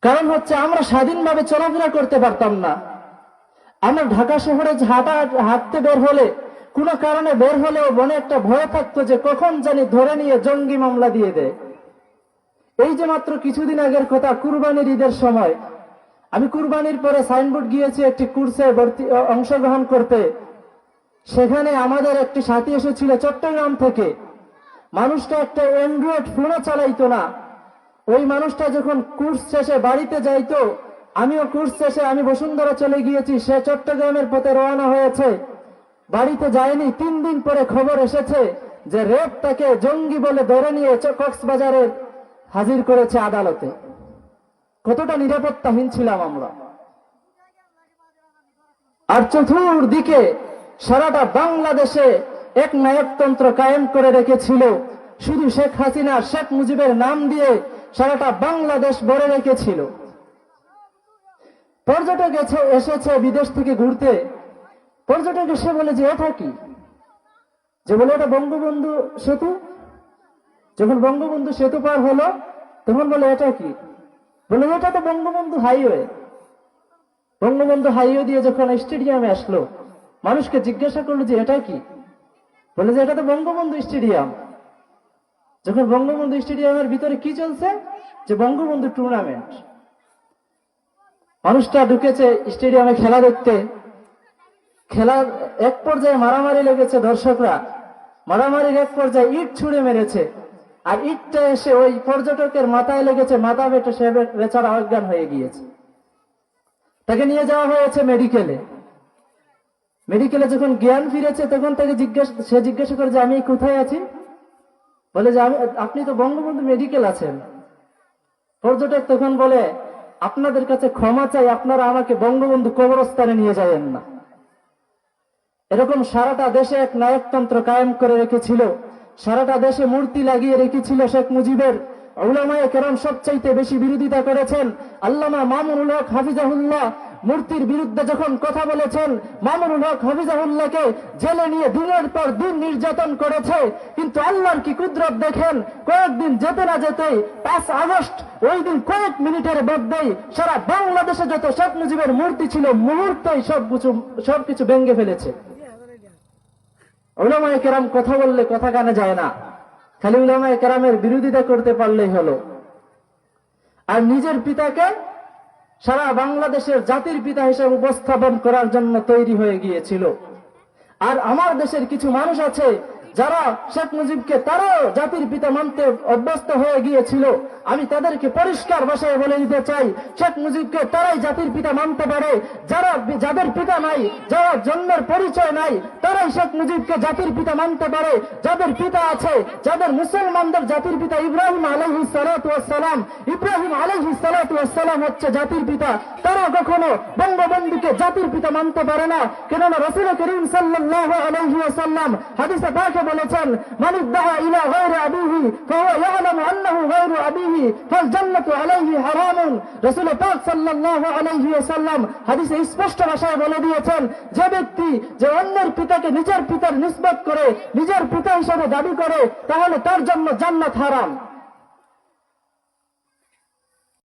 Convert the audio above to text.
কারণ হচ্ছে আমরা স্বাধীনভাবে চলাফেরা করতে পারতাম না। আমরা ঢাকা শহরে হাঁটতে বের হলে, কোনো কারণে বের হলেও মনে একটা ভয় থাকতো যে কখন জানি ধরে নিয়ে জঙ্গি মামলা দিয়ে দেয়। এই যে মাত্র কিছুদিন আগের কথা, কুরবানির ঈদের সময় আমি কুরবানির পরে সাইনবোর্ড গিয়েছি একটি কোর্সে অংশগ্রহণ করতে। সেখানে আমাদের একটি সাথী এসেছিল চট্টগ্রাম থেকে। মানুষটা একটা অ্যান্ড্রয়েড ফোনও চালাইতো না। ওই মানুষটা যখন কোর্স শেষে বাড়িতে যাইতো, আমিও কোর্স শেষে আমি বসুন্ধরা চলে গিয়েছি, সে চট্টগ্রামের পথে রওনা হয়েছে, বাড়িতে যায়নি। 3 দিন পরে খবর এসেছে যে রেপ তাকে জঙ্গি বলে ধরে নিয়ে কক্সবাজারে হাজির করেছে আদালতে। কতটা নিরাপত্তাহীন ছিলাম আমরা। আর চতুর্দিকে সারাটা বাংলাদেশে এক নায়কতন্ত্র কায়েম করে রেখেছিল। শুধু শেখ হাসিনা, শেখ মুজিবের নাম দিয়ে সারাটা বাংলাদেশ ভরে রেখেছিল। পর্যটক এসেছে বিদেশ থেকে ঘুরতে, পর্যটক এসে বলে যে এটা কি, যে বলে এটা বঙ্গবন্ধু সেতু। যখন বঙ্গবন্ধু সেতু পার হলো তখন বলে এটা কি, বলে এটা তো বঙ্গবন্ধু হাইওয়ে। বঙ্গবন্ধু হাইওয়ে দিয়ে যখন স্টেডিয়ামে আসলো, মানুষকে জিজ্ঞাসা করলো যে এটা কি, বলে যে এটা তো বঙ্গবন্ধু স্টেডিয়াম। যখন বঙ্গবন্ধু স্টেডিয়ামের ভিতরে কি চলছে, যে বঙ্গবন্ধু টুর্নামেন্ট। মানুষটা ঢুকেছে স্টেডিয়ামে খেলা দেখতে। খেলার এক পর্যায়ে মারামারি লেগেছে, দর্শকরা মারামারির এক পর্যায়ে ইট ছুঁড়ে মেরেছে, আর ইটটা এসে ওই পর্যটকের মাথায় লেগেছে, মাথা বেটে সে বেচারা অজ্ঞান হয়ে গিয়েছে। তাকে নিয়ে যাওয়া হয়েছে মেডিকেলে। মেডিকেলে যখন জ্ঞান ফিরেছে তখন তাকে সে জিজ্ঞাসা করে যে আমি কোথায় আছি, বলে যে আপনি তো বঙ্গবন্ধু মেডিকেল আছেন। পর্যটক তখন বলে আপনাদের কাছে ক্ষমা চাই, আপনারা আমাকে বঙ্গবন্ধু কবরস্থানে নিয়ে যাবেন না। এরকম সারাটা দেশে এক নায়কতন্ত্র কায়েম করে রেখেছিল, সারাটা দেশে মূর্তি লাগিয়ে রেখেছিল শেখ মুজিবের। উলামায়ে কেরাম সবচাইতে বেশি বিরোধিতা করেছেন। আল্লামা মামুনুল হক হাফিজাহুল্লাহ মূর্তির বিরুদ্ধে যখন কথা বলেছেন, মামুনুল হক হাফিজাহুল্লাহকে জেলে নিয়ে দিনের পর দিন নির্যাতন করেছে। কিন্তু আল্লাহর কি কুদরত দেখেন, কয়েকদিন যেতে না যেতেই 5 আগস্ট ওই দিন কয়েক মিনিটের মধ্যেই সারা বাংলাদেশে যত শেখ মুজিবের মূর্তি ছিল মুহূর্তেই সবকিছু ভেঙে ফেলেছে। উলামায়ে কেরাম কথা বললে কথা কানে যায় না, খালি উলামায়ে কেরামের বিরোধিতা করতে পারলেই হলো। আর নিজের পিতাকে সারা বাংলাদেশের জাতির পিতা হিসেবে উপস্থাপন করার জন্য তৈরি হয়ে গিয়েছিল। আর আমার দেশের কিছু মানুষ আছে যারা শেখ মুজিবকে তারাও জাতির পিতা মানতে অভ্যস্ত হয়ে গিয়েছিল। আমি তাদেরকে পরিষ্কার ভাষায় বলে দিতে চাই, শেখ মুজিবকে তারাই জাতির পিতা মানতে পারে। যাদের পিতা নাই, যারা জন্মের পরিচয় নাই, তারাই শেখ মুজিবকে জাতির পিতা মানতে পারে। যাদের পিতা আছে, যাদের মুসলমানদের জাতির পিতা ইব্রাহিম আলাইহিস সালাতু ওয়াস সালাম, ইব্রাহিম আলাইহিস সালাতু ওয়াস সালাম হচ্ছে জাতির পিতা, তারা কখনো বঙ্গবন্ধুকে জাতির পিতা মানতে পারে না। কেননা রাসূল করিম সাল্লাল্লাহু আলাইহি ওয়াসাল্লাম হাদিসে পাকে বলেছেন, মান ইদ্দাআ ইলা গায়রি আবিহি ফাহুয়া ইয়ালামু আন্নাহু গায়রু আবিহি ফাল জান্নাতু আলাইহি হারামুন। রাসূল পাক সাল্লাল্লাহু আলাইহি ওয়াসাল্লাম হাদিসে স্পষ্ট ভাষায় বলে দিয়েছেন, যে ব্যক্তি যে অন্যের পিতাকে নিজের পিতার নিসবত করে, নিজের পিতা হিসেবে দাবি করে, তাহলে তার জন্য জান্নাত হারাম।